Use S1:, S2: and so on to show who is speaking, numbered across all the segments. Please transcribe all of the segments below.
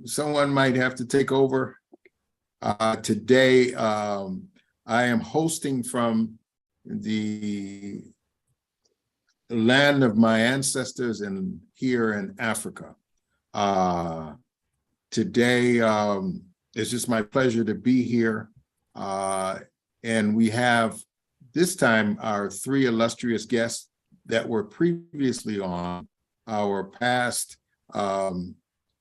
S1: someone might have to take over. Today, I am hosting from the land of my ancestors and here in Africa. Today, it's just my pleasure to be here. And we have this time our three illustrious guests that were previously on our past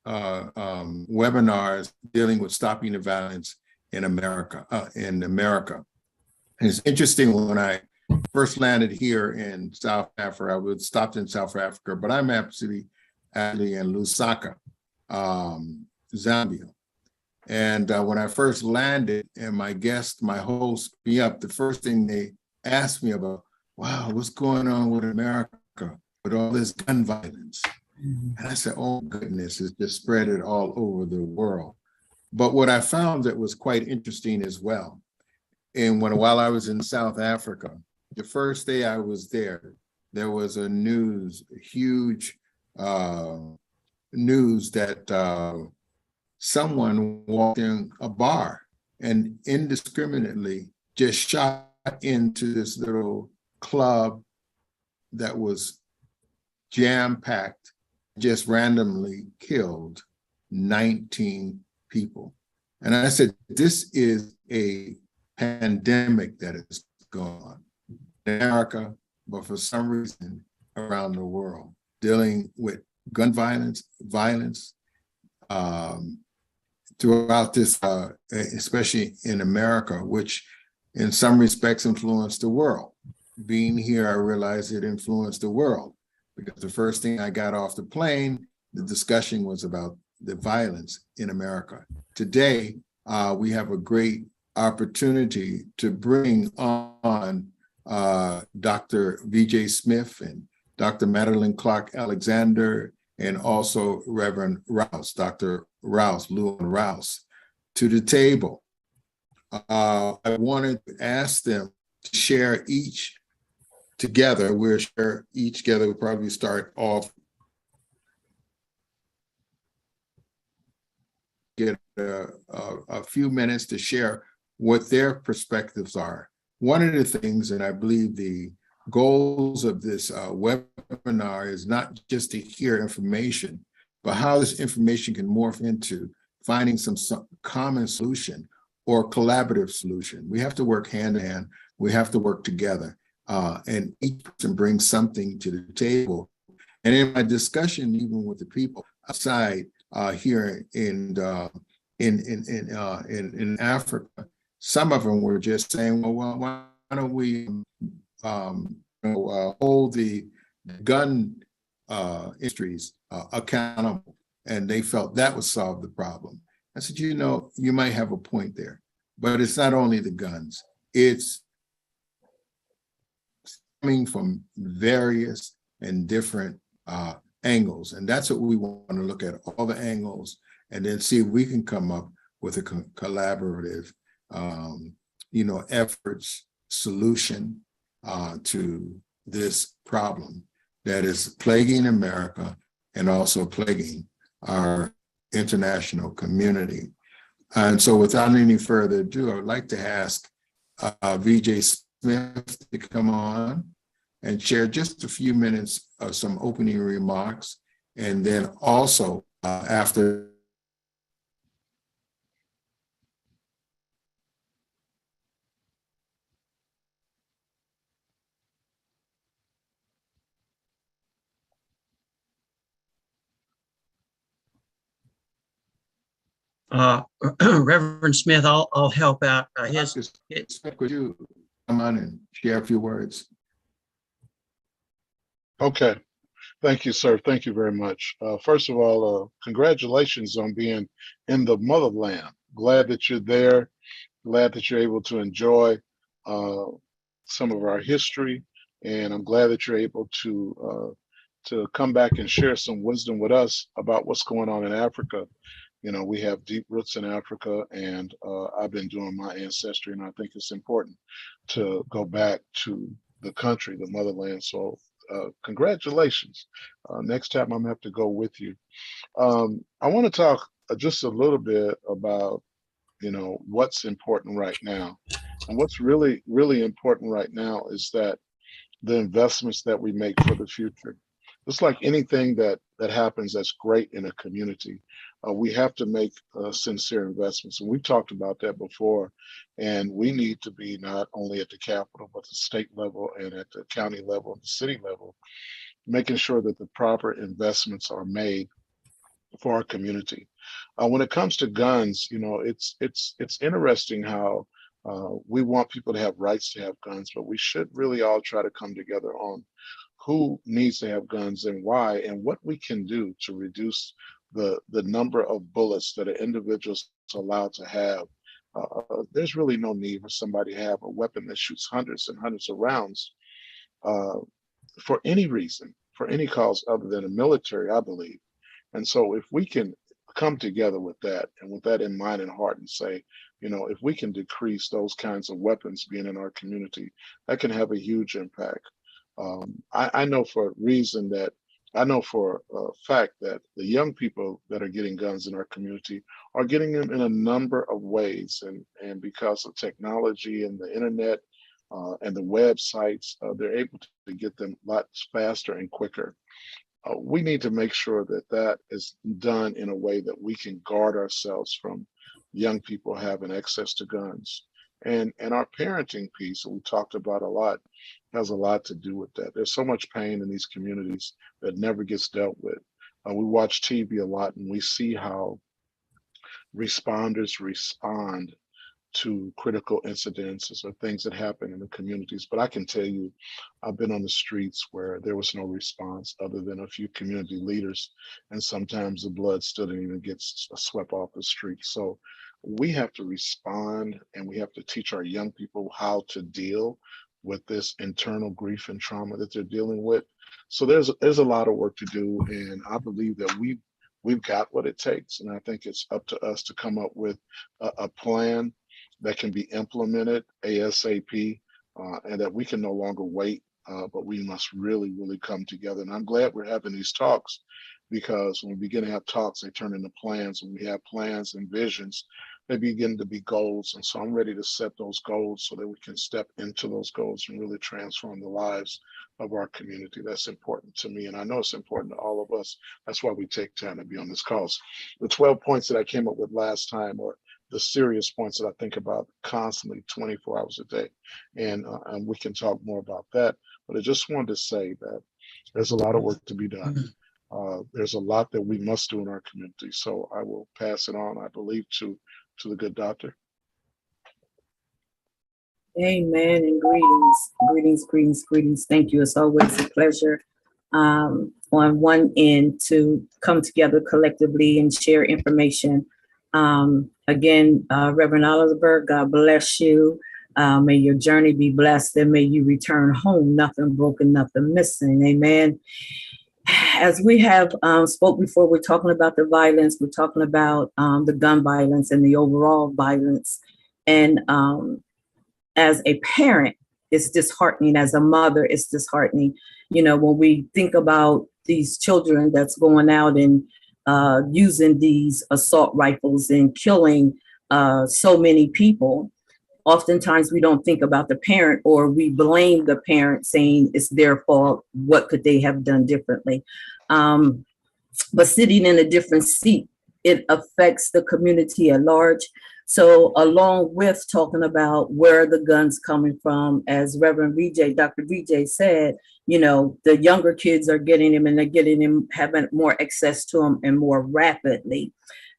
S1: webinars dealing with stopping the violence in America. And it's interesting, when I first landed here in South Africa, I was stopped in South Africa, but I'm actually in Lusaka, Zambia. And when I first landed and my host me up, the first thing they asked me about, wow, what's going on with America with all this gun violence? And I said, oh goodness, it's just spread it all over the world. But what I found that was quite interesting as well, and while I was in South Africa, the first day I was there was a huge news that someone walked in a bar and indiscriminately just shot into this little club that was jam-packed, just randomly killed 19 people. And I said, this is a pandemic that is going on in America, but for some reason around the world, dealing with gun violence throughout this, especially in America, which in some respects influenced the world. Being here, I realized it influenced the world, because the first thing I got off the plane, the discussion was about the violence in America. Today, we have a great opportunity to bring on Dr. V.J. Smith and Dr. Madeline Clark Alexander, and also Reverend Rouse, Dr. Rouse, Lewin Rouse, to the table. I wanted to ask them to share each together. We'll share each together. We'll probably start off, get a few minutes to share what their perspectives are. One of the things, and I believe the goals of this webinar, is not just to hear information, but how this information can morph into finding some common solution or collaborative solution. We have to work hand in hand. We have to work together, and each person brings something to the table. And in my discussion, even with the people outside here in Africa, some of them were just saying, well, why don't we hold the gun industries accountable? And they felt that would solve the problem. I said, you might have a point there, but it's not only the guns, it's coming from various and different angles. And that's what we want to look at, all the angles, and then see if we can come up with a collaborative, efforts, solution to this problem that is plaguing America and also plaguing our international community. And so without any further ado, I would like to ask V.J. Smith to come on and share just a few minutes of some opening remarks. And then also after
S2: Reverend Smith, I'll help out.
S1: Could you come on and share a few words?
S3: Okay. Thank you, sir. Thank you very much. First of all, congratulations on being in the motherland. Glad that you're there. Glad that you're able to enjoy some of our history. And I'm glad that you're able to come back and share some wisdom with us about what's going on in Africa. We have deep roots in Africa, and I've been doing my ancestry, and I think it's important to go back to the country, the motherland. So congratulations. Next time I'm gonna have to go with you. I want to talk just a little bit about, what's important right now. And what's really, really important right now is that the investments that we make for the future. It's like anything that happens that's great in a community. We have to make sincere investments, and we've talked about that before. And we need to be not only at the Capitol, but the state level and at the county level and the city level, making sure that the proper investments are made for our community. When it comes to guns, it's interesting how we want people to have rights to have guns, but we should really all try to come together on who needs to have guns and why, and what we can do to reduce the number of bullets that an individual is allowed to have. There's really no need for somebody to have a weapon that shoots hundreds and hundreds of rounds uh, for any reason, for any cause other than a military, I believe. And so if we can come together with that and with that in mind and heart and say, if we can decrease those kinds of weapons being in our community, that can have a huge impact. I know for a fact that the young people that are getting guns in our community are getting them in a number of ways. And because of technology and the internet and the websites, they're able to get them lots faster and quicker. We need to make sure that that is done in a way that we can guard ourselves from young people having access to guns. And our parenting piece that we talked about a lot has a lot to do with that. There's so much pain in these communities that never gets dealt with. We watch TV a lot and we see how responders respond to critical incidences or things that happen in the communities. But I can tell you, I've been on the streets where there was no response other than a few community leaders, and sometimes the blood still didn't even get swept off the street. So we have to respond, and we have to teach our young people how to deal with this internal grief and trauma that they're dealing with. So there's a lot of work to do, and I believe that we've got what it takes, and I think it's up to us to come up with a plan that can be implemented ASAP, and that we can no longer wait, but we must really, really come together. And I'm glad we're having these talks, because when we begin to have talks, they turn into plans. When we have plans and visions, they begin to be goals. And so I'm ready to set those goals so that we can step into those goals and really transform the lives of our community. That's important to me, and I know it's important to all of us. That's why we take time to be on this call. The 12 points that I came up with last time are the serious points that I think about constantly 24 hours a day. And we can talk more about that. But I just wanted to say that there's a lot of work to be done. There's a lot that we must do in our community. So I will pass it on, I believe, to the good doctor.
S4: Amen, and greetings. Thank you. It's always a pleasure on one end to come together collectively and share information. Again, Reverend Oliver, God bless you. May your journey be blessed, and may you return home, nothing broken, nothing missing. Amen. As we have spoke before, we're talking about the violence. We're talking about the gun violence and the overall violence. And as a parent, it's disheartening. As a mother, it's disheartening. When we think about these children that's going out and using these assault rifles and killing so many people, oftentimes we don't think about the parent, or we blame the parent, saying it's their fault. What could they have done differently? But sitting in a different seat, it affects the community at large. So along with talking about where the guns coming from, as Reverend Dr. VJ said, the younger kids are getting them, and they're getting them, having more access to them and more rapidly.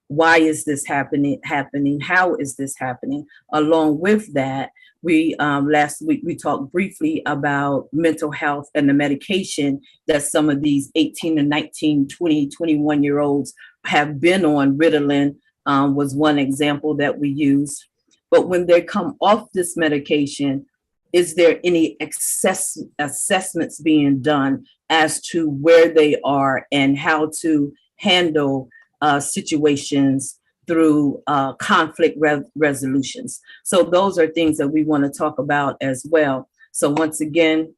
S4: Why is this happening? How is this happening? Along with that, we last week we talked briefly about mental health and the medication that some of these 18 to 19, 20, 21-year-olds have been on. Ritalin was one example that we used. But when they come off this medication, is there any assessments being done as to where they are and how to handle situations through conflict resolutions? So those are things that we want to talk about as well. So once again,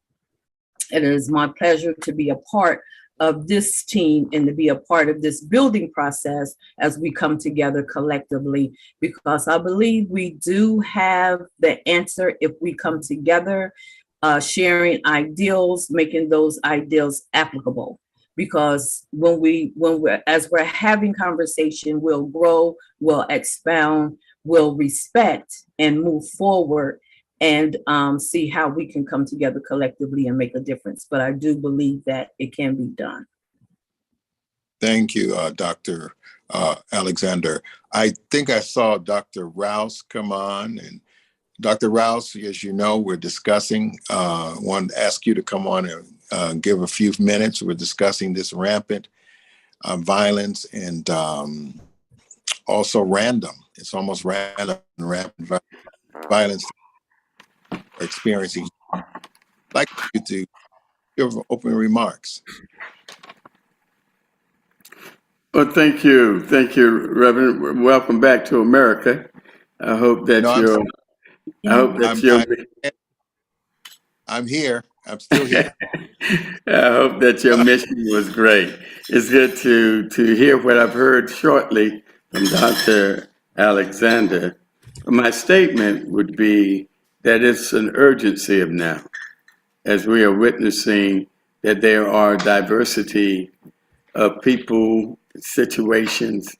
S4: it is my pleasure to be a part of this team and to be a part of this building process as we come together collectively, because I believe we do have the answer if we come together, sharing ideals, making those ideals applicable. Because as we're having conversation, we'll grow, we'll expound, we'll respect and move forward and see how we can come together collectively and make a difference. But I do believe that it can be done.
S1: Thank you, Dr. Alexander. I think I saw Dr. Rouse come on, and Dr. Rouse, as you know, we're discussing, wanted to ask you to come on and give a few minutes. We're discussing this rampant violence and also random. It's almost random, rampant violence experiencing. I'd like you to give open remarks.
S5: Well, thank you. Thank you, Reverend. Welcome back to America. I hope that
S1: No, I'm here. I'm still here.
S5: I hope that your mission was great. It's good to hear what I've heard shortly from Dr. Alexander. My statement would be that it's an urgency of now, as we are witnessing that there are diversity of people, situations,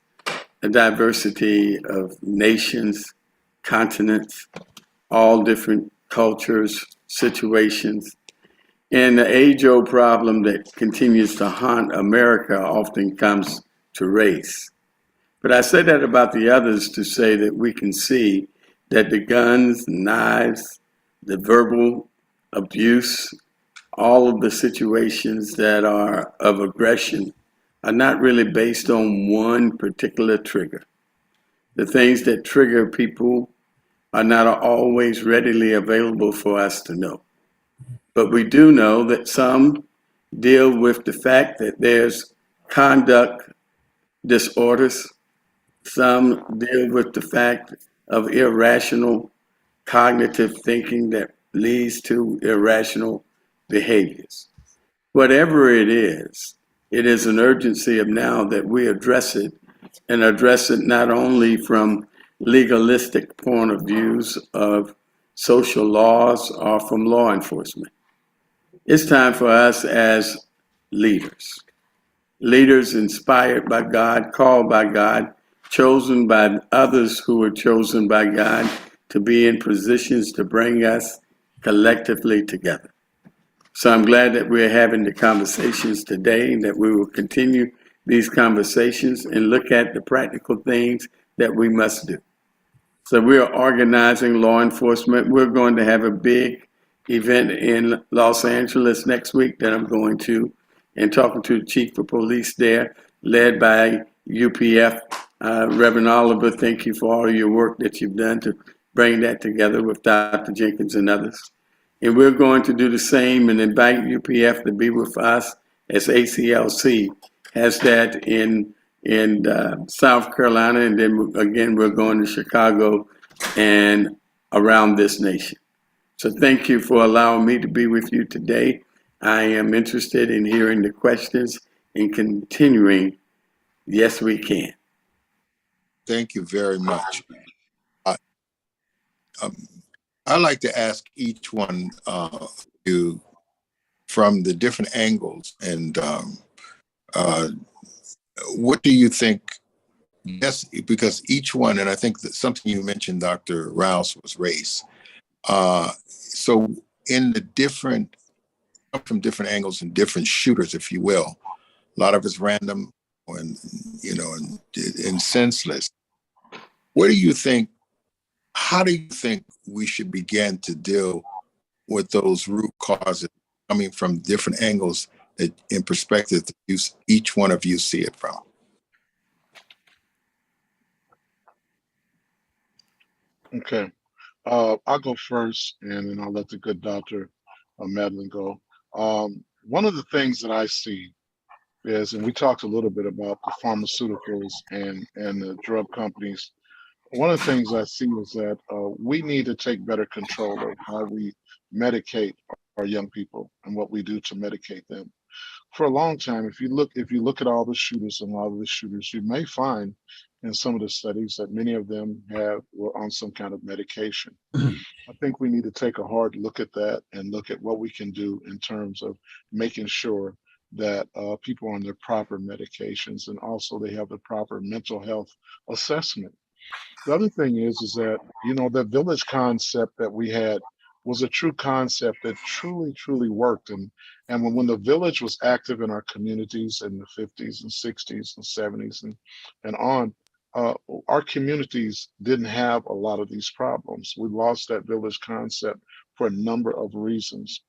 S5: a diversity of nations, continents, all different cultures, situations. And the age-old problem that continues to haunt America often comes to race. But I say that about the others to say that we can see that the guns, knives, the verbal abuse, all of the situations that are of aggression are not really based on one particular trigger. The things that trigger people are not always readily available for us to know. But we do know that some deal with the fact that there's conduct disorders. Some deal with the fact of irrational cognitive thinking that leads to irrational behaviors. Whatever it is an urgency of now that we address it, and address it not only from legalistic point of views of social laws or from law enforcement. It's time for us as leaders inspired by God, called by God, chosen by others who were chosen by God to be in positions to bring us collectively together. So I'm glad that we're having the conversations today, and that we will continue these conversations and look at the practical things that we must do. So we are organizing law enforcement. We're going to have a big event in Los Angeles next week that I'm going to, and talking to the chief of police there, led by UPF. Reverend Oliver, thank you for all your work that you've done to bring that together with Dr. Jenkins and others. And we're going to do the same and invite UPF to be with us as ACLC has that in South Carolina. And then again, we're going to Chicago and around this nation. So thank you for allowing me to be with you today. I am interested in hearing the questions and continuing. Yes, we can.
S1: Thank you very much. I'd like to ask each one you from the different angles, and what do you think? Yes, because each one, and I think that something you mentioned, Dr. Rouse, was race. So in the different, from different angles and different shooters, if you will, a lot of it's random and, and senseless. What do you think? How do you think we should begin to deal with those root causes coming from different angles that, in perspective, that each one of you see it from?
S3: Okay. I'll go first, and then I'll let the good Dr. Madeline go. One of the things that I see is, and we talked a little bit about the pharmaceuticals and the drug companies. One of the things I see is that we need to take better control of how we medicate our young people and what we do to medicate them. for a long time, if you look at all the shooters and a lot of the shooters, you may find in some of the studies that many of them were on some kind of medication. I think we need to take a hard look at that and look at what we can do in terms of making sure that people are on their proper medications, and also they have the proper mental health assessment. The other thing is that, the village concept that we had was a true concept that truly, truly worked. And when the village was active in our communities in the 50s and 60s and 70s and on, our communities didn't have a lot of these problems. We lost that village concept for a number of reasons.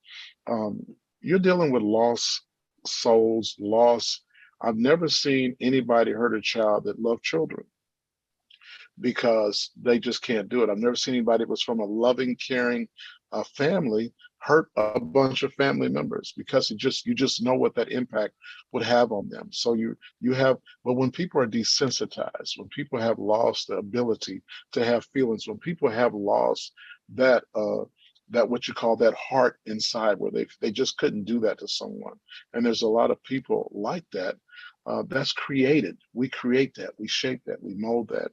S3: You're dealing with lost souls, lost. I've never seen anybody hurt a child that loved children, because they just can't do it. I've never seen anybody that was from a loving, caring family hurt a bunch of family members, because you just know what that impact would have on them. So but when people are desensitized, when people have lost the ability to have feelings, when people have lost that what you call that heart inside, where they just couldn't do that to someone. And there's a lot of people like that. That's created. We create that, we shape that, we mold that.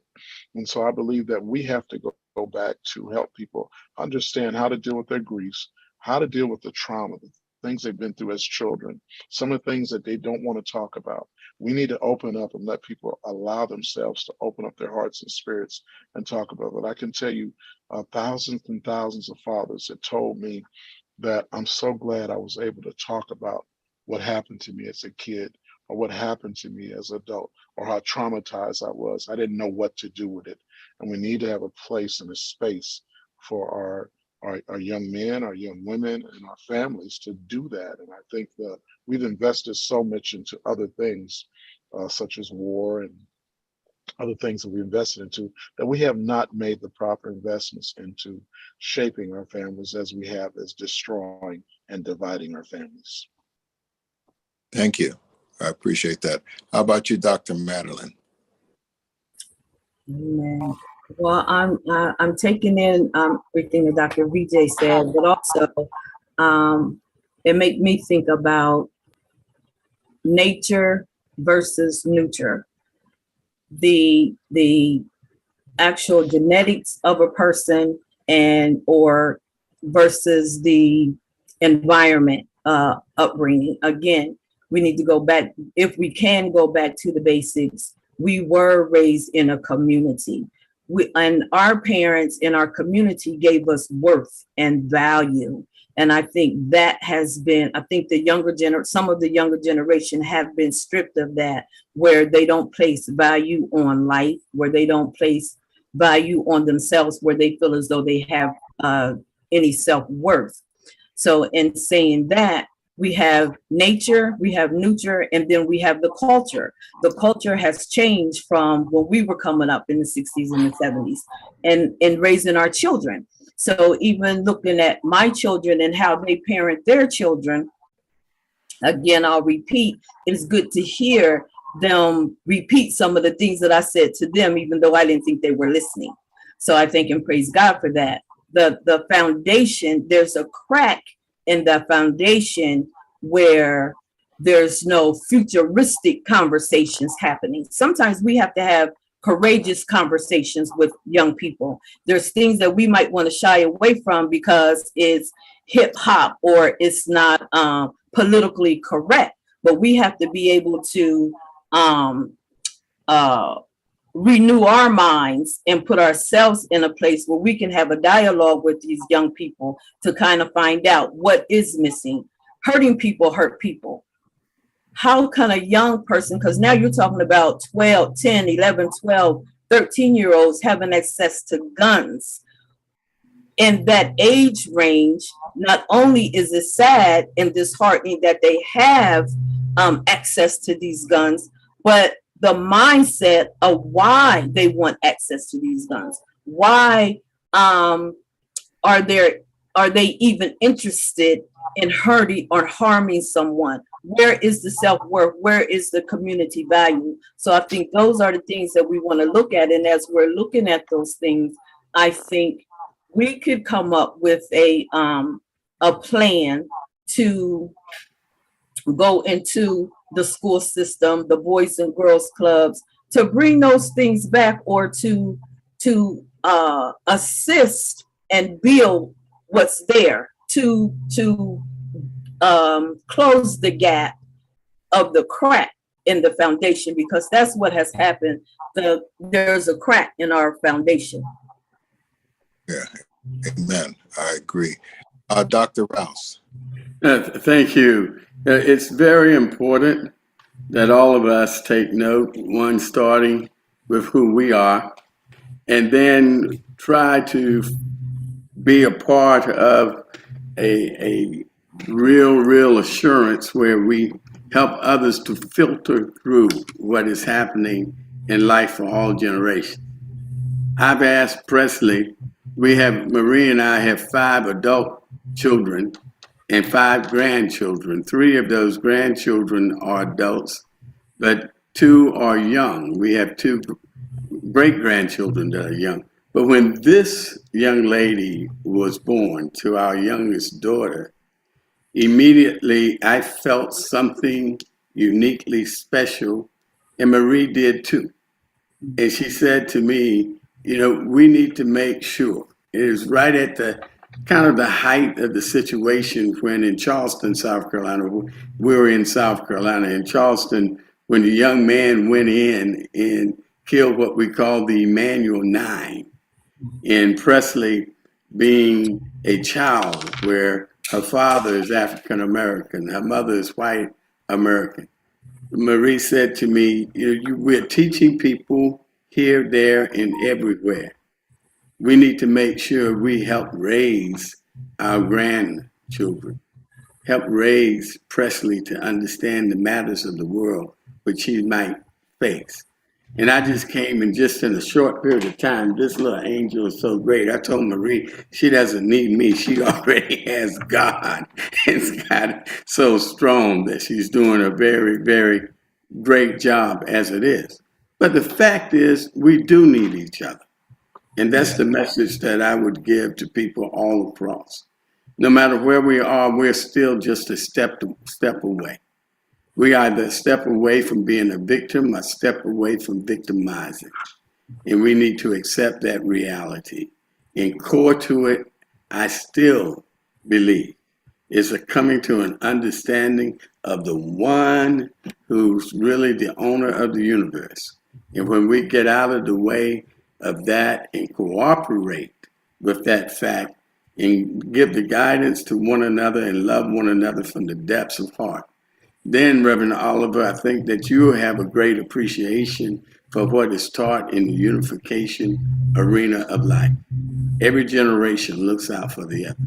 S3: And so I believe that we have to go back to help people understand how to deal with their griefs, how to deal with the trauma, the things they've been through as children, some of the things that they don't want to talk about. We need to open up and let people allow themselves to open up their hearts and spirits and talk about it. I can tell you thousands and thousands of fathers that told me that I'm so glad I was able to talk about what happened to me as a kid, or what happened to me as an adult, or how traumatized I was. I didn't know what to do with it. And we need to have a place and a space for our young men, our young women, and our families to do that. And I think that we've invested so much into other things, such as war and other things that we invested into, that we have not made the proper investments into shaping our families as we have as destroying and dividing our families.
S1: Thank you. I appreciate that. How about you, Dr. Madeline?
S4: Amen. Well, I'm taking in everything that Dr. VJ said, but also it made me think about nature versus nurture. The actual genetics of a person or versus the environment upbringing. Again, we need to go back, if we can go back to the basics. We were raised in a community. And our parents in our community gave us worth and value. And I think that has been, I think some of the younger generation have been stripped of that, where they don't place value on life, where they don't place value on themselves, where they feel as though they have any self-worth. So in saying that, we have nature, we have nurture, and then we have the culture. The culture has changed from when we were coming up in the 60s and the 70s and raising our children. So even looking at my children and how they parent their children, again, I'll repeat, it's good to hear them repeat some of the things that I said to them, even though I didn't think they were listening. So I thank and praise God for that. The foundation, there's a crack in the foundation where there's no futuristic conversations happening. Sometimes we have to have courageous conversations with young people. There's things that we might want to shy away from because it's hip hop or it's not politically correct, but we have to be able to renew our minds and put ourselves in a place where we can have a dialogue with these young people to kind of find out what is missing. Hurting people hurt people. How can a young person, because now you're talking about 12, 10, 11, 12, 13-year-olds having access to guns. In that age range, not only is it sad and disheartening that they have access to these guns, but the mindset of why they want access to these guns. Why are they even interested in hurting or harming someone? Where is the self-worth? Where is the community value? So I think those are the things that we want to look at. And as we're looking at those things, I think we could come up with a plan to go into the school system, the Boys and Girls Clubs, to bring those things back, or to assist and build what's there, to close the gap of the crack in the foundation, because that's what has happened. There's a crack in our foundation.
S1: Yeah, amen. I agree. Dr. Rouse.
S5: Thank you. It's very important that all of us take note, one, starting with who we are, and then try to be a part of a real assurance where we help others to filter through what is happening in life for all generations. I've asked Presley, Marie and I have 5 adult children and 5 grandchildren. 3 of those grandchildren are adults, but 2 are young. We have 2 great-grandchildren that are young. But when this young lady was born to our youngest daughter, immediately I felt something uniquely special, and Marie did too. And she said to me, we need to make sure. It is right at the kind of the height of the situation when in Charleston, South Carolina, we were in South Carolina, in Charleston, when the young man went in and killed what we call the Emmanuel 9. And Presley, being a child where her father is African American, her mother is white American, Marie said to me, we're teaching people here, there, and everywhere. We need to make sure we help raise our grandchildren, help raise Presley to understand the matters of the world which he might face. And I just came, and just in a short period of time, this little angel is so great. I told Marie, she doesn't need me. She already has God. It's God so strong that she's doing a very, very great job as it is. But the fact is, we do need each other. And that's the message that I would give to people all across. No matter where we are, we're still just a step away. We are either a step away from being a victim, a step away from victimizing. And we need to accept that reality. And core to it, I still believe, is a coming to an understanding of the one who's really the owner of the universe. And when we get out of the way of that and cooperate with that fact and give the guidance to one another and love one another from the depths of heart, then, Reverend Oliver, I think that you have a great appreciation for what is taught in the unification arena of life. Every generation looks out for the other.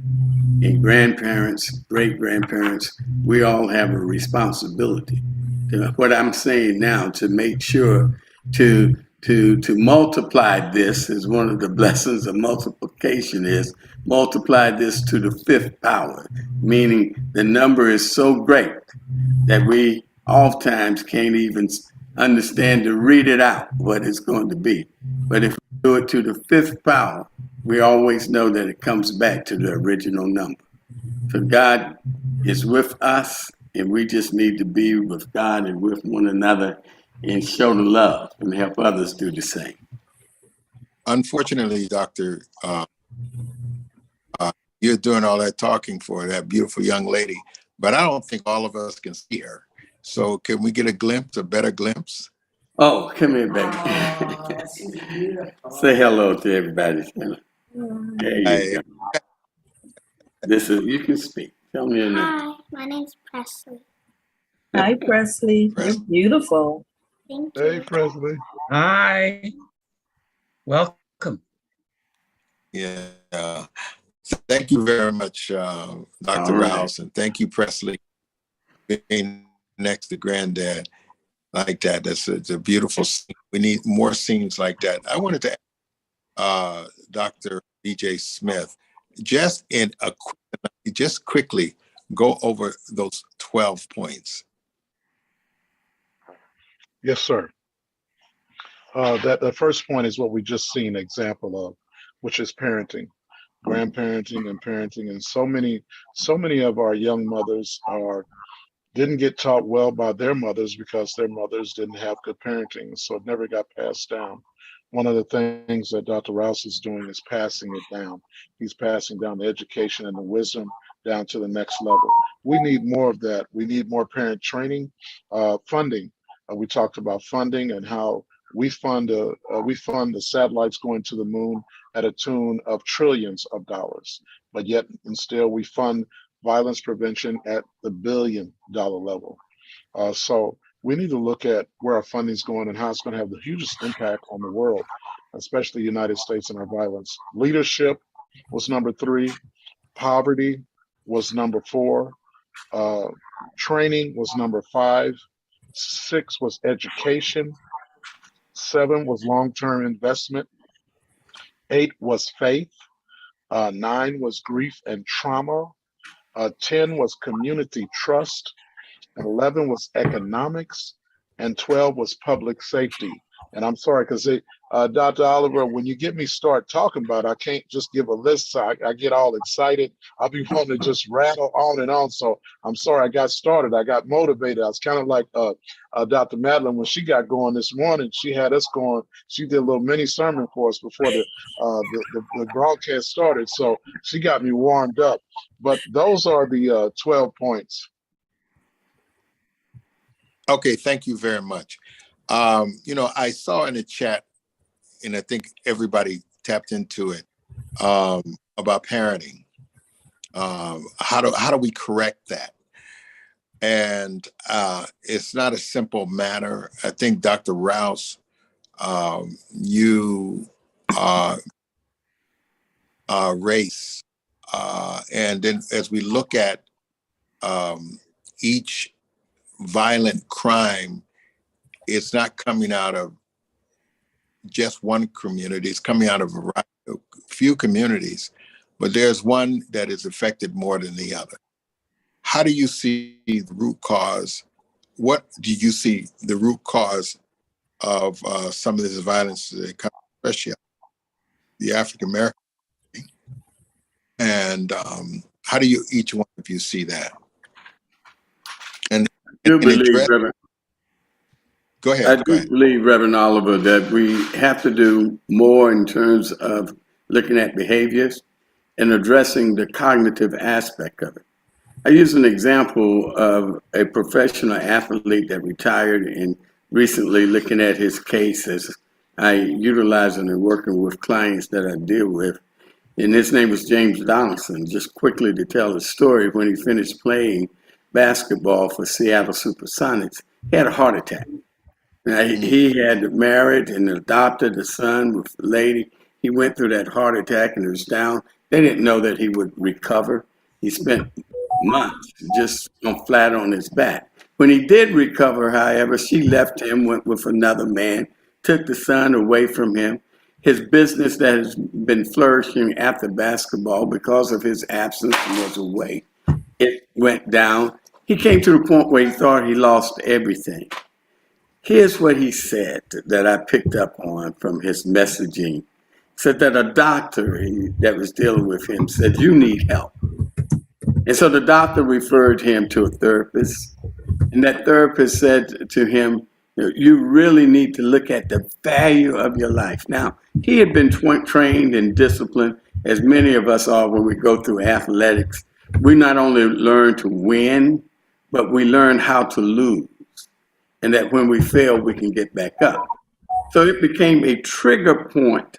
S5: And grandparents, great-grandparents, we all have a responsibility. What I'm saying now, to make sure to multiply this, is one of the blessings of multiplication, is multiply this to the 5th power, meaning the number is so great that we oftentimes can't even understand to read it out what it's going to be. But if we do it to the 5th power, we always know that it comes back to the original number. For God is with us, and we just need to be with God and with one another and show the love and help others do the same.
S1: Unfortunately, Doctor, you're doing all that talking for that beautiful young lady, but I don't think all of us can see her. So can we get a better glimpse?
S5: Oh, come here, baby. Say hello to everybody. There you go. You can speak. Tell me your name.
S6: Hi, my name's Presley.
S4: Hi, Presley. You're beautiful.
S6: Thank you.
S3: Hey, Presley.
S2: Hi. Welcome.
S1: Yeah. Thank you very much, Dr. Rouse, and thank you, Presley, being next to Granddad like that. It's a beautiful scene. We need more scenes like that. I wanted to ask Dr. BJ Smith, just quickly go over those 12 points.
S3: Yes, sir. That the first point is what we just seen an example of, which is parenting, grandparenting, and parenting. And so many of our young mothers are didn't get taught well by their mothers because their mothers didn't have good parenting, so it never got passed down. One of the things that Dr. Rouse is doing is passing it down. He's passing down the education and the wisdom down to the next level. We need more of that. We need more parent training, funding. We talked about funding and how we fund the satellites going to the moon at a tune of trillions of dollars, but yet and still we fund violence prevention at the $1 billion level. So we need to look at where our funding is going and how it's going to have the hugest impact on the world, especially the United States and our violence. Leadership was number 3. Poverty was number 4. Training was number 5. 6 was education. 7 was long-term investment. 8 was faith. 9 was grief and trauma. 10 was community trust. And 11 was economics. And 12 was public safety. And I'm sorry, because Dr. Oliver, when you get me start talking about it, I can't just give a list. So I get all excited. I'll be wanting to just rattle on and on. So I'm sorry I got started. I got motivated. I was kind of like Dr. Madeline when she got going this morning. She had us going. She did a little mini sermon for us before the broadcast started. So she got me warmed up. But those are the 12 points.
S1: Okay, thank you very much. I saw in the chat, and I think everybody tapped into it, about parenting. How do we correct that? And it's not a simple matter. I think Dr. Rouse, you race, and then as we look at each violent crime, it's not coming out of just one community. It's coming out of a few communities, but there's one that is affected more than the other. How do you see the root cause? What do you see the root cause of some of this violence that comes, especially the African American? And how do each one of you see that? And
S5: do believe,
S1: address,
S5: Reverend,
S1: go ahead.
S5: I do believe, Reverend Oliver, that we have to do more in terms of looking at behaviors and addressing the cognitive aspect of it. I use an example of a professional athlete that retired, and recently looking at his case as I utilize it in working with clients that I deal with. And his name was James Donaldson. Just quickly to tell the story, when he finished playing basketball for Seattle Supersonics, he had a heart attack. Now, he had married and adopted a son with a lady. He went through that heart attack and it was down. They didn't know that he would recover. He spent months just flat on his back. When he did recover, however, she left him, went with another man, took the son away from him. His business that has been flourishing after basketball because of his absence was away. It went down. He came to the point where he thought he lost everything. Here's what he said that I picked up on from his messaging. He said that a doctor that was dealing with him said, "You need help." And so the doctor referred him to a therapist. And that therapist said to him, "You really need to look at the value of your life." Now, he had been trained and disciplined, as many of us are when we go through athletics. We not only learn to win, but we learn how to lose. And that when we fail, we can get back up. So it became a trigger point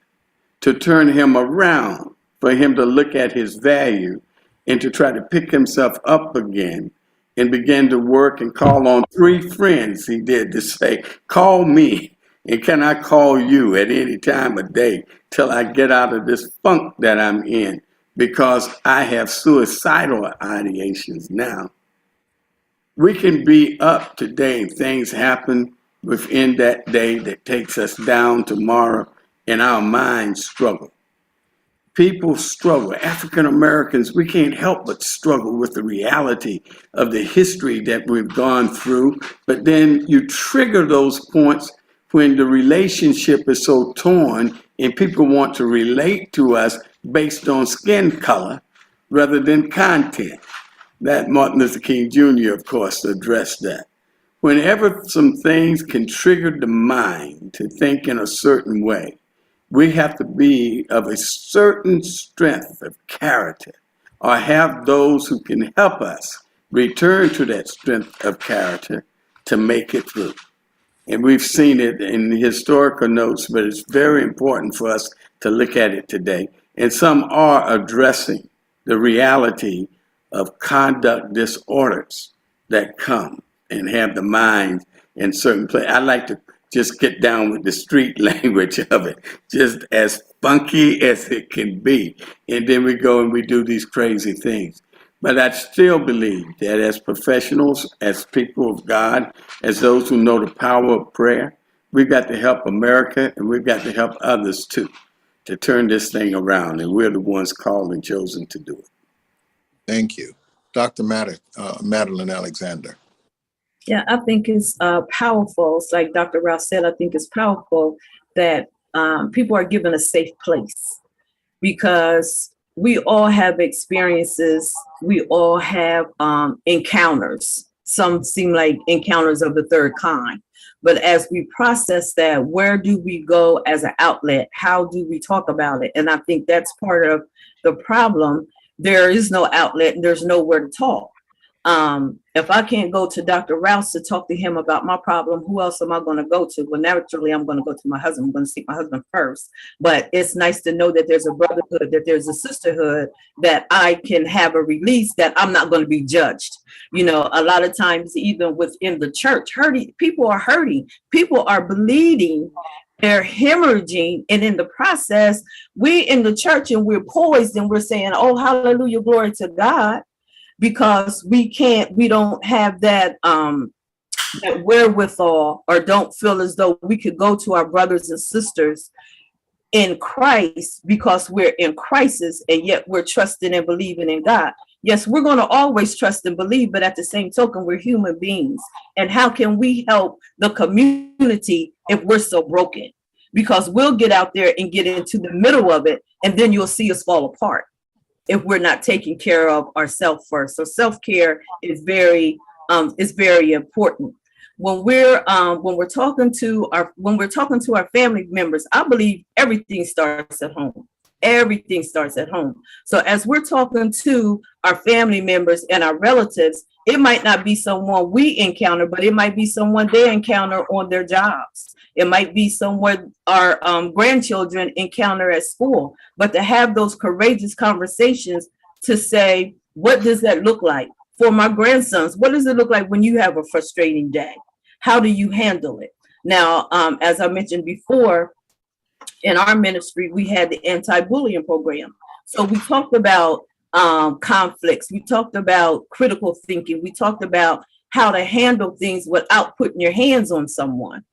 S5: to turn him around, for him to look at his value and to try to pick himself up again and begin to work and call on 3 friends he did to say, "Call me, and can I call you at any time of day till I get out of this funk that I'm in, because I have suicidal ideations now." We can be up today, things happen within that day that takes us down tomorrow, and our minds struggle. People struggle. African Americans, we can't help but struggle with the reality of the history that we've gone through. But then you trigger those points when the relationship is so torn and people want to relate to us based on skin color rather than content. that Martin Luther King Jr., of course, addressed that. Whenever some things can trigger the mind to think in a certain way, we have to be of a certain strength of character or have those who can help us return to that strength of character to make it through. And we've seen it in the historical notes, but it's very important for us to look at it today. And some are addressing the reality of conduct disorders that come and have the mind in certain places. I like to just get down with the street language of it, just as funky as it can be. And then we go and we do these crazy things. But I still believe that as professionals, as people of God, as those who know the power of prayer, we've got to help America and we've got to help others too, to turn this thing around. And we're the ones called and chosen to do it.
S1: Thank you. Dr. Madeline Alexander.
S4: Yeah, I think it's powerful. It's like Dr. Rouse said, I think it's powerful that people are given a safe place, because we all have experiences. We all have encounters. Some seem like encounters of the third kind. But as we process that, where do we go as an outlet? How do we talk about it? And I think that's part of the problem. There is no outlet and there's nowhere to talk. If I can't go to Dr. Rouse to talk to him about my problem, who else am I going to go to? Well, naturally, I'm going to go to my husband. I'm going to seek my husband first. But it's nice to know that there's a brotherhood, that there's a sisterhood, that I can have a release, that I'm not going to be judged. You know, a lot of times, even within the church, people are hurting. People are bleeding. They're hemorrhaging. And in the process, we in the church and we're poised and we're saying, oh, hallelujah, glory to God. Because we don't have that wherewithal, or don't feel as though we could go to our brothers and sisters in Christ because we're in crisis, and yet we're trusting and believing in God. Yes, we're going to always trust and believe, but at the same token, we're human beings. And how can we help the community if we're so broken? Because we'll get out there and get into the middle of it, and then you'll see us fall apart if we're not taking care of ourselves first. So self-care is very important. When we're talking to our family members, I believe everything starts at home. Everything starts at home. So as we're talking to our family members and our relatives, it might not be someone we encounter, but it might be someone they encounter on their jobs. It might be someone our grandchildren encounter at school. But to have those courageous conversations to say, what does that look like? For my grandsons, what does it look like when you have a frustrating day? How do you handle it? Now, as I mentioned before, in our ministry, we had the anti-bullying program. So we talked about conflicts. We talked about critical thinking. We talked about how to handle things without putting your hands on someone.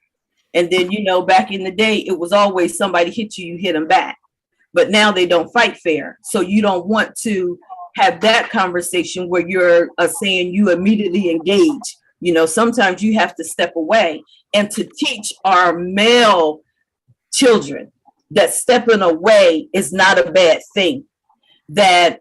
S4: And then, you know, back in the day, it was always somebody hit you, you hit them back. But now they don't fight fair. So you don't want to have that conversation where you're saying you immediately engage. You know, sometimes you have to step away, and to teach our male children that stepping away is not a bad thing. That,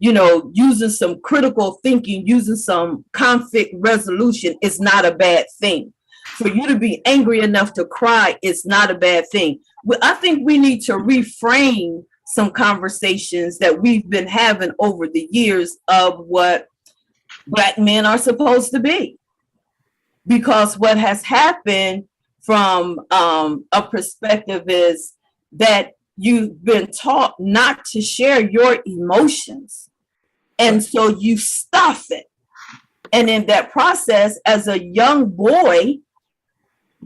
S4: you know, using some critical thinking, using some conflict resolution is not a bad thing. For you to be angry enough to cry is not a bad thing. I think we need to reframe some conversations that we've been having over the years of what Black men are supposed to be. Because what has happened from a perspective is that you've been taught not to share your emotions. And so you stuff it. And in that process, as a young boy,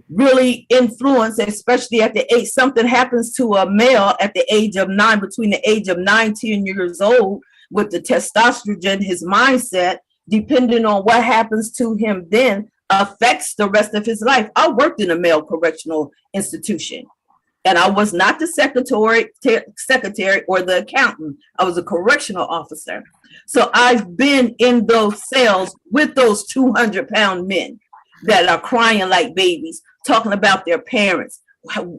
S4: really influenced, especially at the age, something happens to a male at the age of 9, between the age of 9, 10 years old, with the testosterone, his mindset, depending on what happens to him then, affects the rest of his life. I worked in a male correctional institution, and I was not the secretary or the accountant. I was a correctional officer. So I've been in those cells with those 200-pound men that are crying like babies, talking about their parents.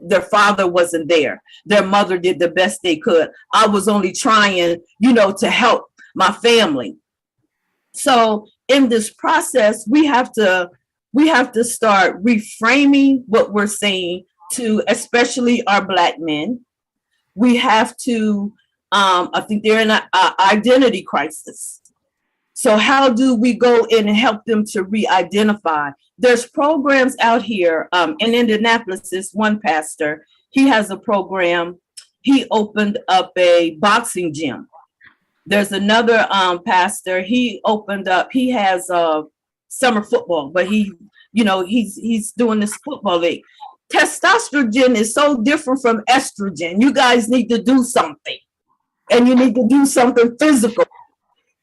S4: Their father wasn't there. Their mother did the best they could. I was only trying, you know, to help my family. So in this process, we have to start reframing what we're saying to especially our Black men. We have to, I think they're in an identity crisis. So how do we go in and help them to re-identify? There's programs out here. In Indianapolis, is one pastor. He has a program. He opened up a boxing gym. There's another pastor. He opened up. He has summer football, but he's doing this football league. Testosterone is so different from estrogen. You guys need to do something, and you need to do something physical.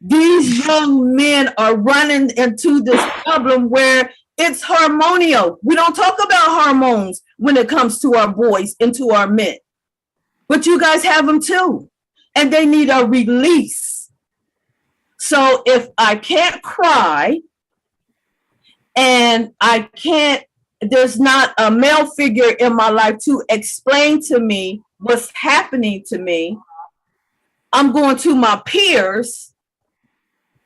S4: These young men are running into this problem where it's hormonal. We don't talk about hormones when it comes to our boys and to our men, but you guys have them too, and they need a release. So if I can't cry and there's not a male figure in my life to explain to me what's happening to me, I'm going to my peers.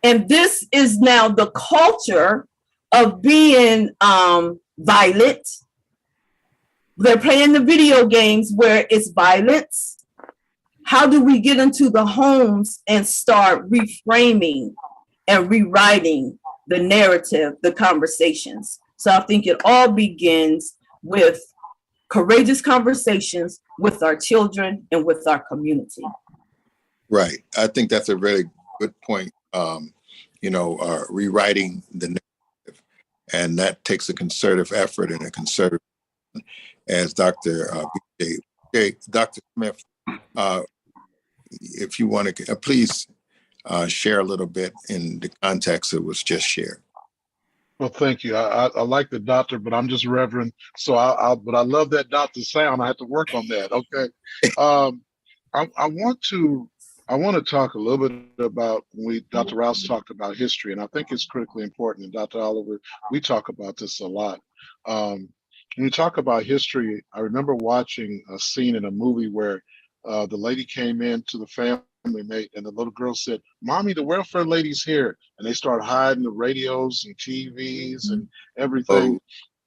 S4: And this is now the culture of being violent. They're playing the video games where it's violence. How do we get into the homes and start reframing and rewriting the narrative, the conversations? So I think it all begins with courageous conversations with our children and with our community.
S1: Right. I think that's a very good point. Rewriting the narrative, and that takes a concerted effort and a concerted, as Dr. Dr. Smith, if you want to, please share a little bit in the context that was just shared.
S3: Well, thank you. I like the doctor, but I'm just Reverend. So but I love that doctor sound. I have to work on that. Okay. I want to talk a little bit about when Dr. Rouse talked about history, and I think it's critically important. And Dr. Oliver, we talk about this a lot. When we talk about history, I remember watching a scene in a movie where the lady came in to the family mate, and the little girl said, "Mommy, the welfare lady's here," and they started hiding the radios and TVs and everything.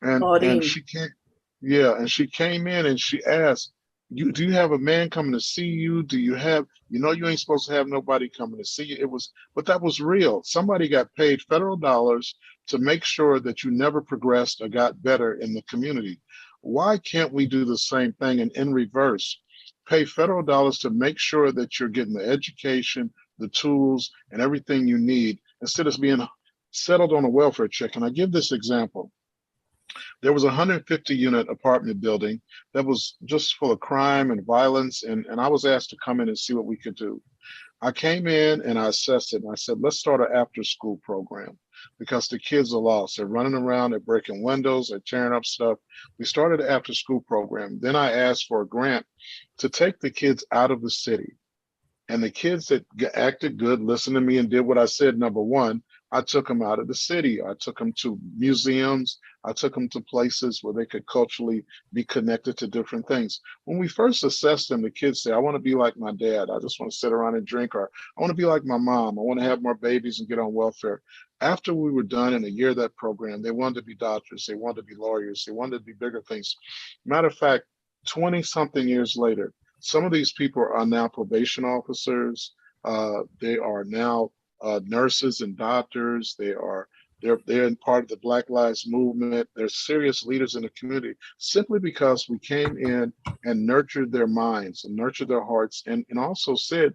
S3: And she came in and she asked, do you have a man coming to see you? Do you have, you ain't supposed to have nobody coming to see you. But that was real. Somebody got paid federal dollars to make sure that you never progressed or got better in the community. Why can't we do the same thing and in reverse? Pay federal dollars to make sure that you're getting the education, the tools, and everything you need instead of being settled on a welfare check. And I give this example. There was a 150 unit apartment building that was just full of crime and violence. And I was asked to come in and see what we could do. I came in and I assessed it and I said, let's start an after school program because the kids are lost. They're running around, they're breaking windows, they're tearing up stuff. We started an after school program. Then I asked for a grant to take the kids out of the city. And the kids that acted good, listened to me and did what I said, number one, I took them out of the city. I took them to museums. I took them to places where they could culturally be connected to different things. When we first assessed them, the kids say, I want to be like my dad. I just want to sit around and drink, or I want to be like my mom. I want to have more babies and get on welfare. After we were done in a year of that program, they wanted to be doctors. They wanted to be lawyers. They wanted to be bigger things. Matter of fact, 20 something years later, some of these people are now probation officers. They are now nurses and doctors. They're in part of the Black Lives Movement. They're serious leaders in the community simply because we came in and nurtured their minds and nurtured their hearts and also said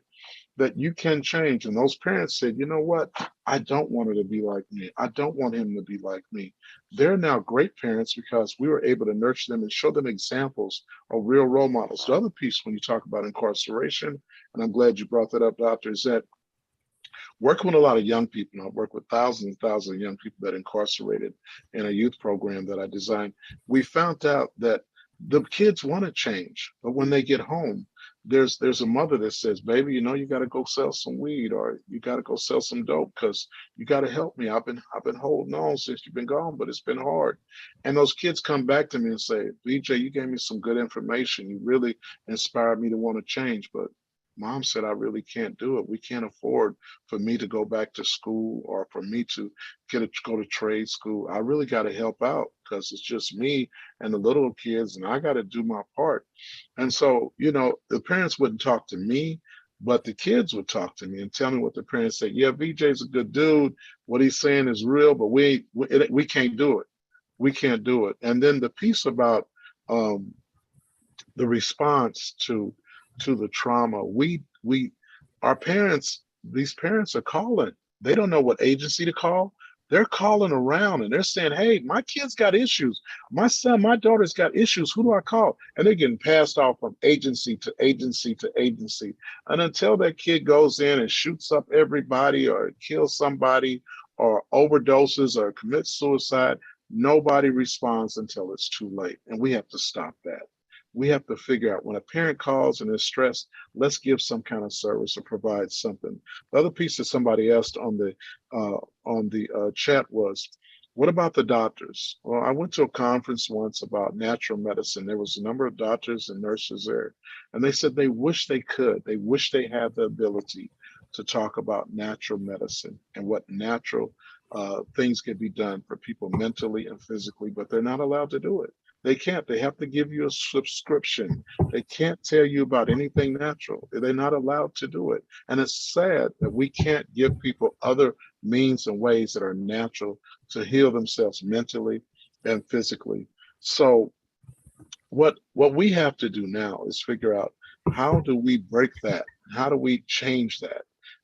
S3: that you can change. And those parents said, you know what? I don't want her to be like me. I don't want him to be like me. They're now great parents because we were able to nurture them and show them examples of real role models. The other piece when you talk about incarceration, and I'm glad you brought that up, Doctor, is that working with a lot of young people, I've worked with thousands and thousands of young people that are incarcerated in a youth program that I designed. We found out that the kids want to change, but when they get home, there's a mother that says, baby, you got to go sell some weed, or you got to go sell some dope because you got to help me. I've been holding on since you've been gone, but it's been hard. And those kids come back to me and say, BJ, you gave me some good information. You really inspired me to want to change, but Mom said, I really can't do it. We can't afford for me to go back to school or for me to go to trade school. I really got to help out because it's just me and the little kids, and I got to do my part. And so, the parents wouldn't talk to me, but the kids would talk to me and tell me what the parents say. Yeah, VJ's a good dude. What he's saying is real, but we can't do it. We can't do it. And then the piece about the response to the trauma, our parents, these parents are calling. They don't know what agency to call. They're calling around and they're saying, hey, my kid's got issues. My son, my daughter's got issues. Who do I call? And they're getting passed off from agency to agency to agency. And until that kid goes in and shoots up everybody or kills somebody or overdoses or commits suicide, nobody responds until it's too late. And we have to stop that. We have to figure out when a parent calls and is stressed, let's give some kind of service or provide something. The other piece that somebody asked on the chat was, what about the doctors? Well, I went to a conference once about natural medicine. There was a number of doctors and nurses there, and they said they wish they could. They wish they had the ability to talk about natural medicine and what natural things can be done for people mentally and physically, but they're not allowed to do it. They can't. They have to give you a subscription. They can't tell you about anything natural. They're not allowed to do it. And it's sad that we can't give people other means and ways that are natural to heal themselves mentally and physically. So what we have to do now is figure out, how do we break that? How do we change that?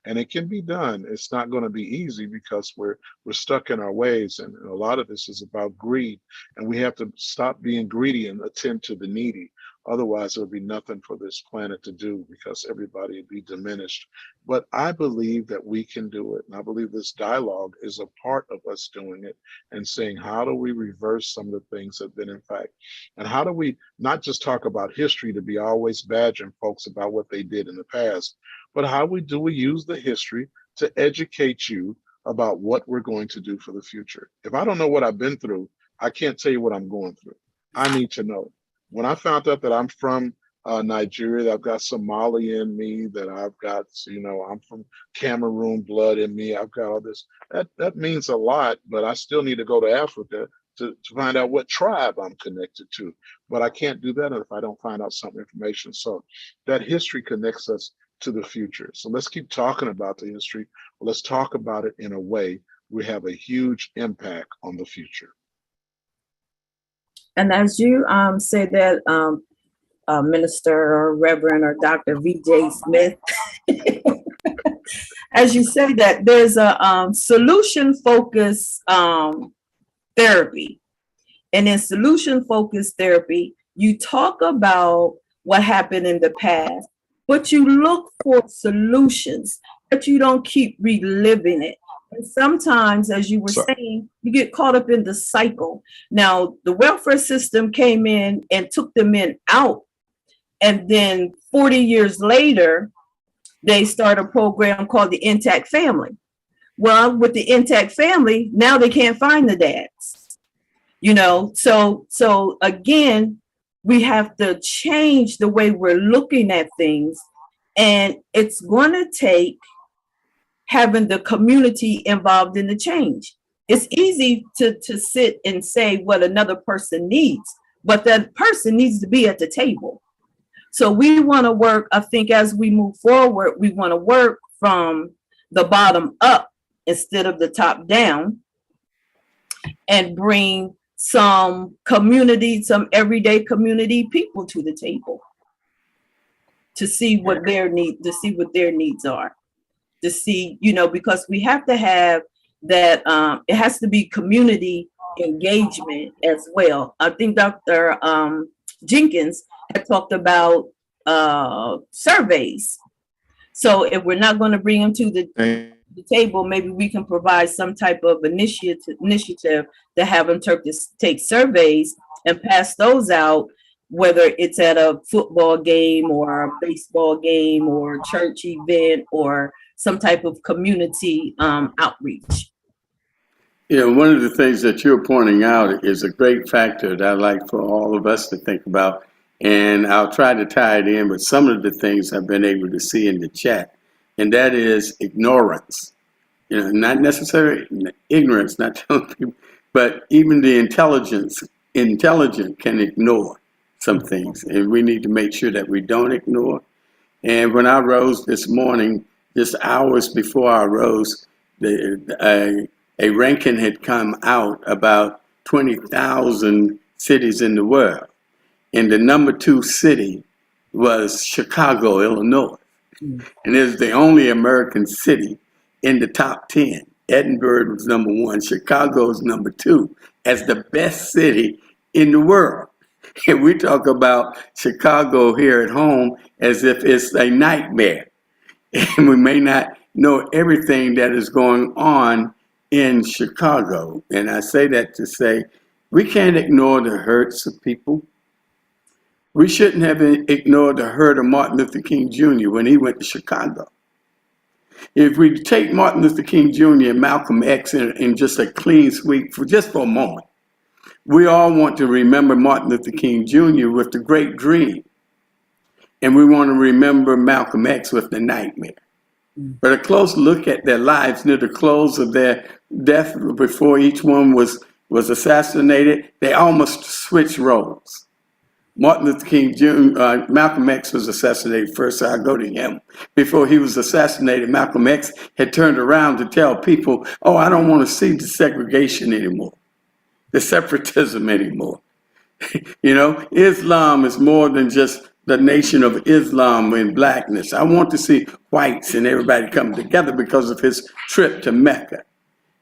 S3: And it can be done. It's not going to be easy because we're stuck in our ways. And a lot of this is about greed. And we have to stop being greedy and attend to the needy. Otherwise, there'll be nothing for this planet to do because everybody will be diminished. But I believe that we can do it. And I believe this dialogue is a part of us doing it and saying, how do we reverse some of the things that have been in fact? And how do we not just talk about history to be always badgering folks about what they did in the past, but how do we use the history to educate you about what we're going to do for the future? If I don't know what I've been through, I can't tell you what I'm going through. I need to know. When I found out that I'm from Nigeria, that I've got Somali in me, that I've got, I'm from Cameroon blood in me, I've got all this, that means a lot, but I still need to go to Africa to find out what tribe I'm connected to. But I can't do that if I don't find out some information. So that history connects us to the future. So let's keep talking about the history. Let's talk about it in a way we have a huge impact on the future.
S4: And as you said that, Minister or Reverend or Dr. VJ Smith, as you say that, there's a solution-focused therapy. And in solution-focused therapy, you talk about what happened in the past, but you look for solutions, but you don't keep reliving it. And sometimes, as you were saying, you get caught up in the cycle. Now, the welfare system came in and took the men out. And then 40 years later, they start a program called the Intact Family. Well, with the Intact Family, now they can't find the dads. So again, we have to change the way we're looking at things. And it's going to take having the community involved in the change. It's easy to sit and say what another person needs, but that person needs to be at the table. So we want to work, I think as we move forward, we want to work from the bottom up instead of the top down and bring some community, some everyday community people to the table to see what their needs are. To see, because we have to have that, it has to be community engagement as well. I think Dr. Jenkins had talked about surveys. So if we're not going to bring them to the table, maybe we can provide some type of initiative to have them take surveys and pass those out, whether it's at a football game or a baseball game or church event or some type of community outreach.
S5: One of the things that you're pointing out is a great factor that I'd like for all of us to think about and I'll try to tie it in with some of the things I've been able to see in the chat, and that is ignorance. You know, not necessarily ignorance, not telling people, but even the intelligent can ignore some things, and we need to make sure that we don't ignore. And when I rose this morning, just hours before I rose, a ranking had come out about 20,000 cities in the world. And the number 2 city was Chicago, Illinois. And it was the only American city in the top 10. Edinburgh was number 1. Chicago is number 2 as the best city in the world. And we talk about Chicago here at home as if it's a nightmare. And we may not know everything that is going on in Chicago. And I say that to say we can't ignore the hurts of people. We shouldn't have ignored the hurt of Martin Luther King Jr. when he went to Chicago. If we take Martin Luther King Jr. and Malcolm X in just a clean sweep for a moment, we all want to remember Martin Luther King Jr. with the great dream. And we want to remember Malcolm X with the nightmare. But a close look at their lives near the close of their death, before each one was assassinated, they almost switched roles. Martin Luther King Jr., Malcolm X was assassinated first, so I go to him. Before he was assassinated, Malcolm X had turned around to tell people, oh, I don't want to see the segregation anymore, the separatism anymore. You know, Islam is more than just the nation of Islam and blackness. I want to see whites and everybody come together because of his trip to Mecca.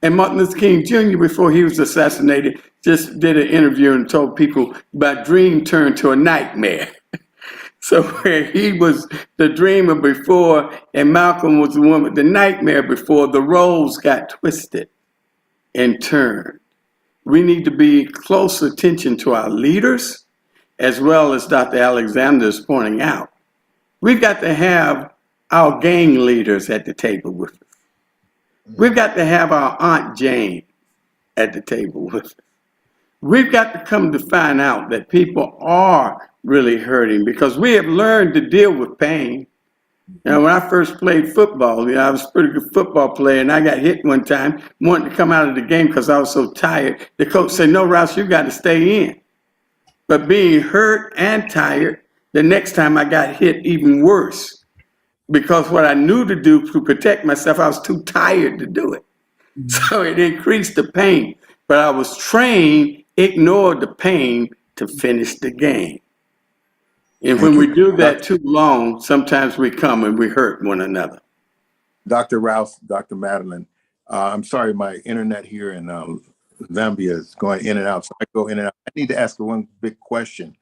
S5: And Martin Luther King Jr., before he was assassinated, just did an interview and told people my dream turned to a nightmare. So where he was the dreamer before and Malcolm was the one with the nightmare before, the roles got twisted and turned. We need to be close attention to our leaders, as well as Dr. Alexander is pointing out. We've got to have our gang leaders at the table with us. We've got to have our Aunt Jane at the table with us. We've got to come to find out that people are really hurting because we have learned to deal with pain. Now, when I first played football, I was a pretty good football player, and I got hit one time, wanted to come out of the game because I was so tired. The coach said, no, Rouse, you got to stay in. But being hurt and tired, the next time I got hit even worse. Because what I knew to do to protect myself, I was too tired to do it. So it increased the pain. But I was trained, ignored the pain to finish the game. And when we do that too long, sometimes we come and we hurt one another.
S1: Dr. Rouse, Dr. Madeline, I'm sorry, my internet here in Zambia is going in and out, so I go in and out. I need to ask one big question.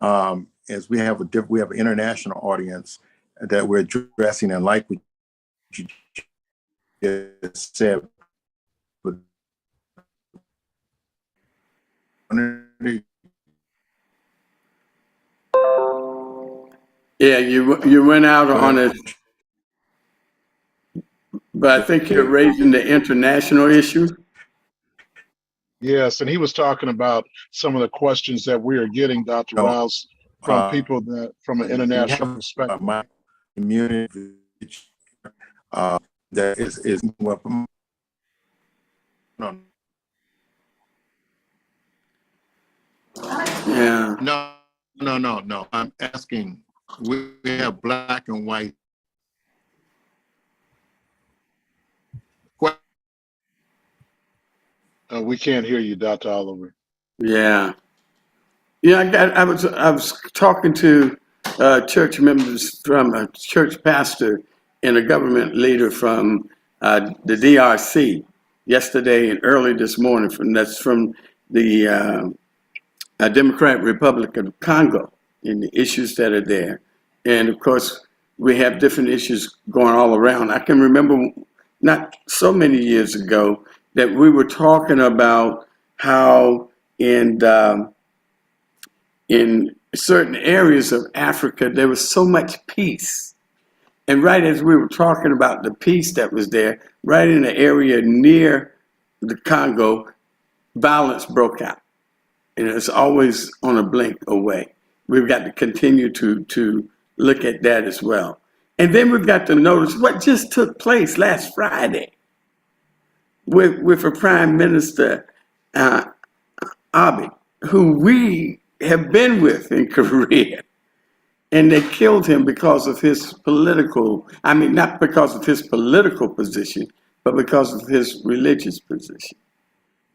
S1: As we have an international audience that we're addressing, and like what you just said, but
S5: yeah, you went out on it, but I think you're raising the international issue.
S3: Yes, and he was talking about some of the questions that we are getting, Dr. Rouse, from people that, from an international perspective.
S1: My community that is well,
S5: Yeah.
S1: No. I'm asking. We have black and white.
S3: We can't hear you, Dr. Oliver.
S5: Yeah. I was talking to church members from a church pastor and a government leader from the DRC yesterday and early this morning. From the Democratic Republic of Congo and the issues that are there. And of course, we have different issues going all around. I can remember not so many years ago that we were talking about how in certain areas of Africa, there was so much peace. And right as we were talking about the peace that was there, right in the area near the Congo, violence broke out. And it's always on a blink away. We've got to continue to look at that as well. And then we've got to notice what just took place last Friday with a Prime Minister, Abe, who we have been with in Korea. And they killed him because of his political, I mean, not because of his political position, but because of his religious position.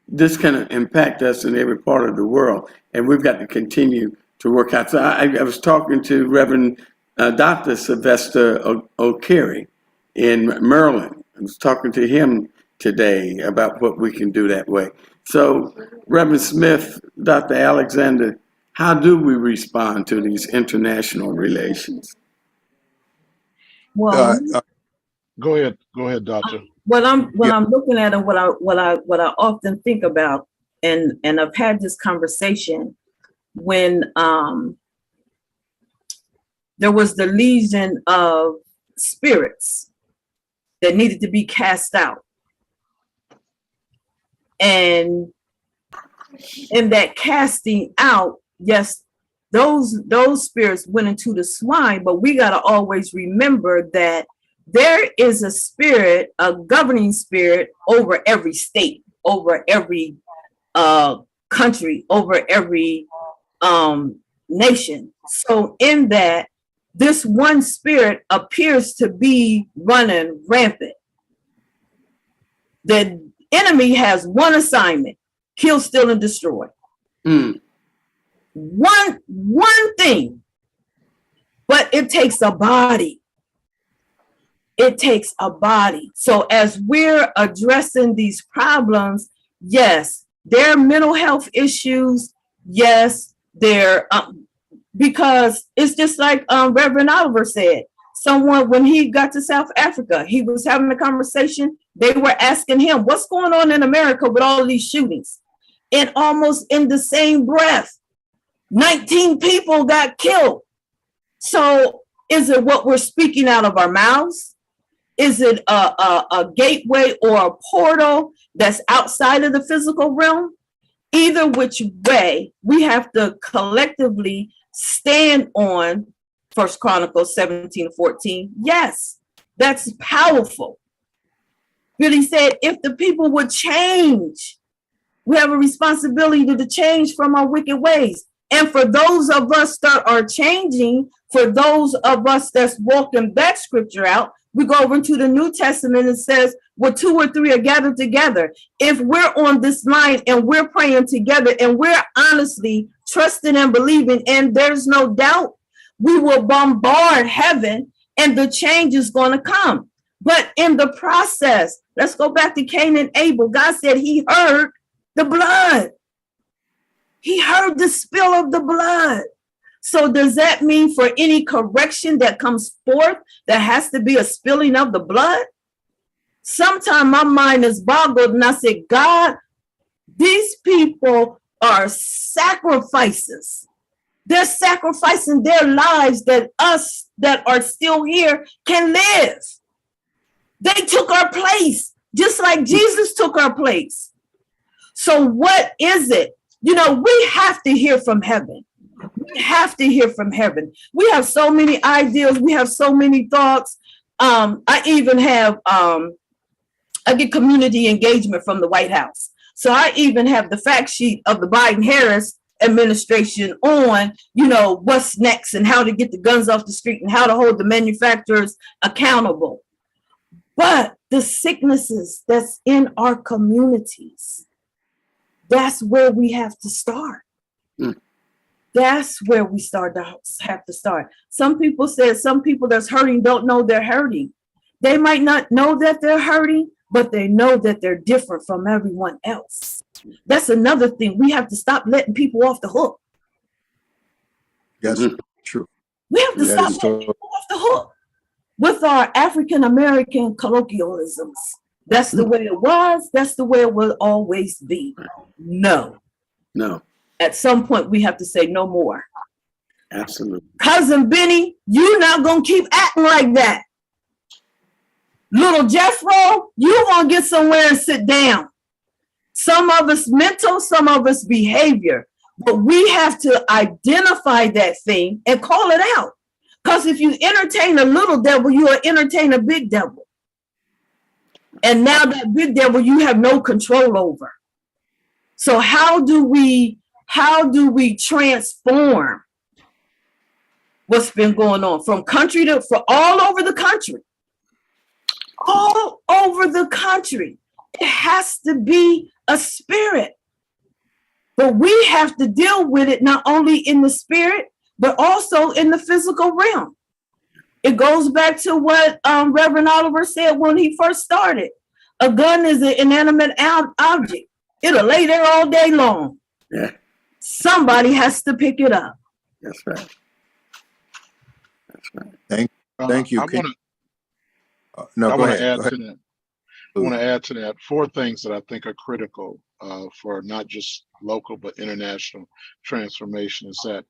S5: This can impact us in every part of the world, and we've got to continue to work out. So I was talking to Reverend Dr. Sylvester O'Carey in Maryland. I was talking to him today about what we can do that way. So, Reverend Smith, Dr. Alexander, how do we respond to these international relations?
S4: Well,
S3: Go ahead, Doctor.
S4: when I'm looking at it, what I often think about, and I've had this conversation when there was the legion of spirits that needed to be cast out. And in that casting out, yes, those spirits went into the swine, but we got to always remember that there is a spirit, a governing spirit over every state, over every country, over every nation. So in that, this one spirit appears to be running rampant. The enemy has one assignment: kill, steal, and destroy. One thing, but it takes a body. It takes a body. So as we're addressing these problems, yes, there are mental health issues. Yes, there, because it's just like Reverend Oliver said. Someone, when he got to South Africa, he was having a conversation. They were asking him, what's going on in America with all of these shootings? And almost in the same breath, 19 people got killed. So is it what we're speaking out of our mouths? Is it a gateway or a portal that's outside of the physical realm? Either which way, we have to collectively stand on 1 Chronicles 17:14. Yes, that's powerful. But he said, if the people would change, we have a responsibility to change from our wicked ways. And for those of us that are changing, for those of us that's walking that scripture out, we go over into the New Testament and says, well, 2 or 3 are gathered together. If we're on this line and we're praying together and we're honestly trusting and believing, and there's no doubt, we will bombard heaven and the change is going to come. But in the process, let's go back to Cain and Abel. God said he heard the blood. He heard the spill of the blood. So does that mean for any correction that comes forth, there has to be a spilling of the blood? Sometimes my mind is boggled and I say, God, these people are sacrifices. They're sacrificing their lives that us that are still here can live. They took our place, just like Jesus took our place. So what is it? You know, we have to hear from heaven. We have to hear from heaven. We have so many ideas. We have so many thoughts. I even have, I get community engagement from the White House. So I even have the fact sheet of the Biden-Harris administration on, you know, what's next and how to get the guns off the street and how to hold the manufacturers accountable. But the sicknesses that's in our communities, that's where we have to start. That's where we have to start. Some people said some people that's hurting don't know they're hurting. They might not know that they're hurting, but they know that they're different from everyone else. That's another thing. We have to stop letting people off the hook.
S1: Yes, true.
S4: We have to stop letting people off the hook with our African-American colloquialisms. That's the way it was. That's the way it will always be. No. At some point, we have to say no more.
S5: Absolutely.
S4: Cousin Benny, you're not going to keep acting like that. Little Jeffro, you want to get somewhere and sit down. Some of us mental, some of us behavior. But we have to identify that thing and call it out. Because if you entertain a little devil, you will entertain a big devil. And now that big devil you have no control over. So how do we transform what's been going on from country to for all over the country? All over the country. It has to be a spirit. But we have to deal with it not only in the spirit, but also in the physical realm. It goes back to what Reverend Oliver said when he first started. A gun is an inanimate object. It'll lay there all day long.
S5: Yeah,
S4: Somebody has to pick it up.
S5: that's right. That's right.
S1: Thank you.
S3: I want to
S1: No, go ahead.
S3: add
S1: Go ahead.
S3: to that. I want to add to that 4 things that I think are critical for not just local but international transformation. Is that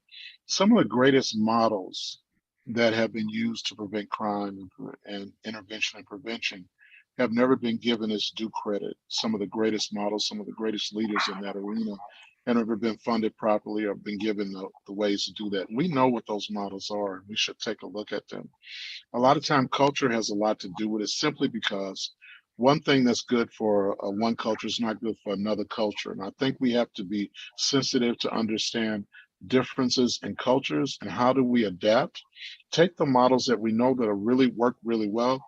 S3: some of the greatest models that have been used to prevent crime and intervention and prevention have never been given its due credit. Some of the greatest models, some of the greatest leaders in that arena have never been funded properly or been given the ways to do that. We know what those models are. We should take a look at them. A lot of time culture has a lot to do with it simply because one thing that's good for one culture is not good for another culture. And I think we have to be sensitive to understand differences in cultures and how do we adapt. Take the models that we know that are really work really well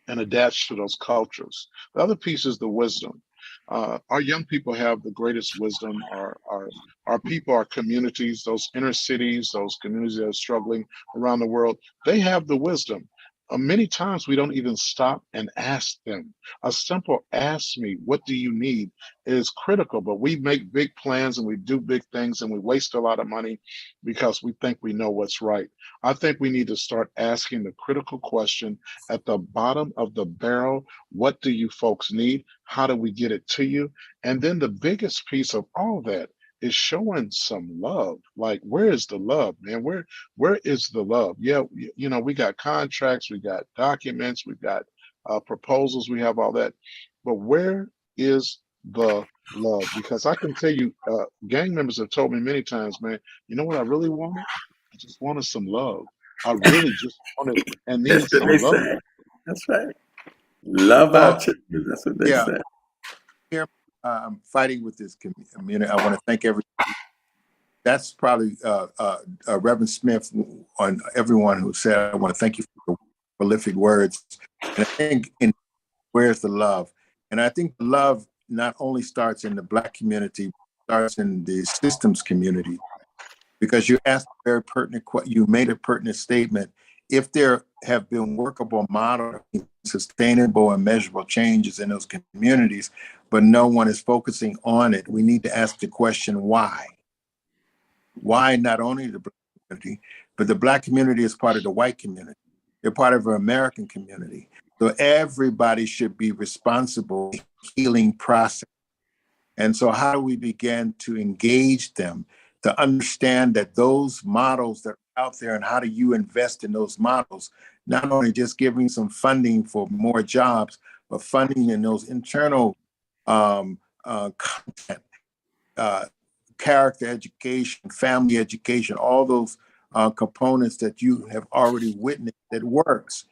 S3: and adapt to those cultures. The other piece is the wisdom. Our young people have the greatest wisdom. Our people, our communities, those inner cities, those communities that are struggling around the world, they have the wisdom. Many times we don't even stop and ask them. A simple ask me, what do you need, is critical, but we make big plans and we do big things and we waste a lot of money because we think we know what's right. I think we need to start asking the critical question at the bottom of the barrel. What do you folks need? How do we get it to you? And then the biggest piece of all that is showing some love. Like, where is the love, man? Where is the love? Yeah, you know, we got contracts, we got documents, we got proposals, we have all that, but where is the love? Because I can tell you, gang members have told me many times, man, you know what I really wanted? I just wanted some love. I really just wanted and needed
S5: That's what
S3: some
S5: they
S3: love.
S5: say. That's right. Love our
S1: Well,
S5: children. That's what they
S1: yeah,
S5: say.
S1: here I'm fighting with this community. I want to thank every. That's probably Reverend Smith on everyone who said. I want to thank you for the prolific words. And I think in where's the love? And I think the love not only starts in the Black community, starts in the systems community, because you asked a very pertinent. You made a pertinent statement. If there have been workable model, sustainable and measurable changes in those communities, but no one is focusing on it, we need to ask the question, why? Why not only the Black community, but the Black community is part of the white community. They're part of our American community. So everybody should be responsible in the healing process. And so how do we begin to engage them to understand that those models that are out there and how do you invest in those models, not only just giving some funding for more jobs, but funding in those internal content, character education, family education, all those components that you have already witnessed that works.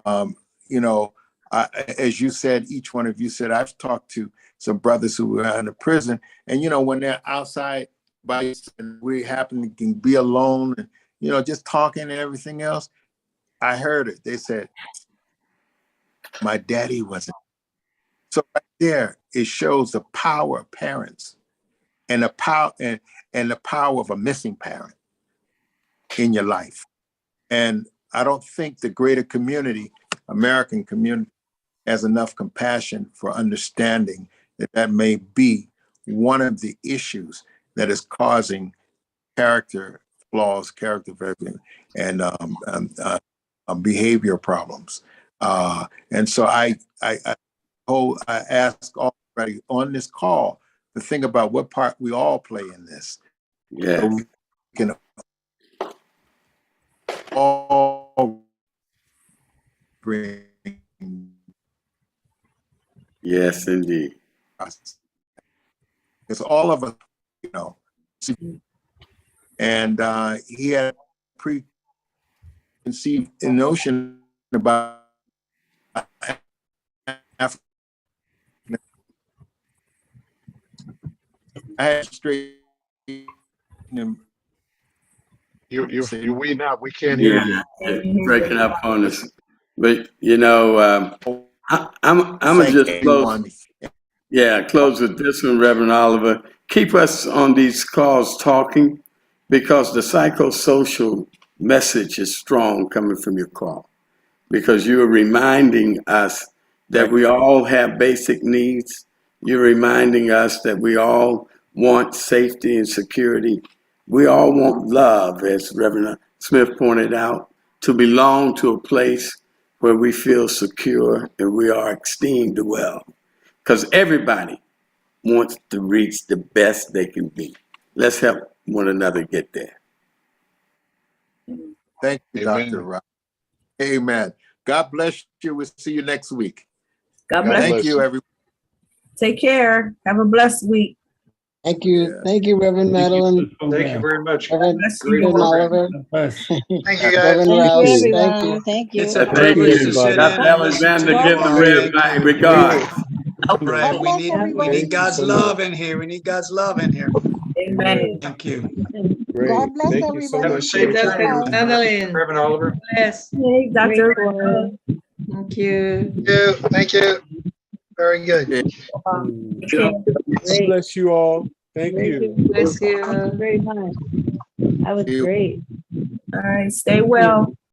S1: You know, as you said, each one of you said, I've talked to some brothers who were in the prison, and you know, when they're outside by and we happen to be alone and you know, just talking and everything else, I heard it. They said, my daddy wasn't. So right there, it shows the power of parents and the power and the power of a missing parent in your life. And I don't think the greater community, American community, has enough compassion for understanding that that may be one of the issues that is causing character flaws, character variation, and behavior problems. And so I ask everybody on this call to think about what part we all play in this.
S5: Yeah.
S1: So we can all bring
S5: Yes, indeed.
S1: us. Because all of us, you know, And he had a preconceived notion about African. I had straight him.
S3: You're weeding out. We can't hear you.
S5: It's breaking up on us. But you know, I'm gonna just close. Yeah, close with this one, Reverend Oliver. Keep us on these calls talking, because the psychosocial message is strong coming from your call. Because you are reminding us that we all have basic needs. You're reminding us that we all want safety and security. We all want love, as Reverend Smith pointed out, to belong to a place where we feel secure and we are esteemed well. Because everybody wants to reach the best they can be. Let's help one another get there.
S1: Thank you,
S3: Amen.
S1: Dr. Rob. Amen. God bless you. We'll see you next week.
S4: God
S3: God
S4: bless
S1: Thank
S3: bless
S1: you,
S3: you.
S1: everyone.
S4: Take care. Have a blessed week.
S7: Thank you.
S1: Yes.
S7: Thank you, Reverend Madeline.
S8: Thank you very much.
S7: Reverend
S4: Bless
S8: Great
S4: you.
S7: Oliver.
S8: Thank you,
S7: Reverend
S9: Thank
S7: Rouse.
S9: you,
S7: Thank
S9: everyone.
S7: you.
S9: Thank you.
S8: It's a
S5: Thank
S8: privilege
S5: you.
S8: to sit in
S5: Dr.
S8: and listen
S5: Alexander,
S8: to
S5: give the red light regards.
S4: Okay.
S8: Right.
S7: God bless everybody.
S8: We need God's love in here. We need God's love in here.
S4: Amen.
S8: Thank you.
S7: God bless everybody.
S8: Have a safe
S7: Bye-bye.
S8: journey,
S9: Madeline.
S8: Reverend Oliver.
S9: Yes.
S4: Hey, Dr.
S9: Great work. Thank you.
S10: Thank you. Very good.
S4: Okay.
S9: Great.
S11: Bless you all. Thank
S9: Very
S11: you.
S9: good. Bless you very much. That was
S1: You-
S9: great.
S4: All right. Stay well.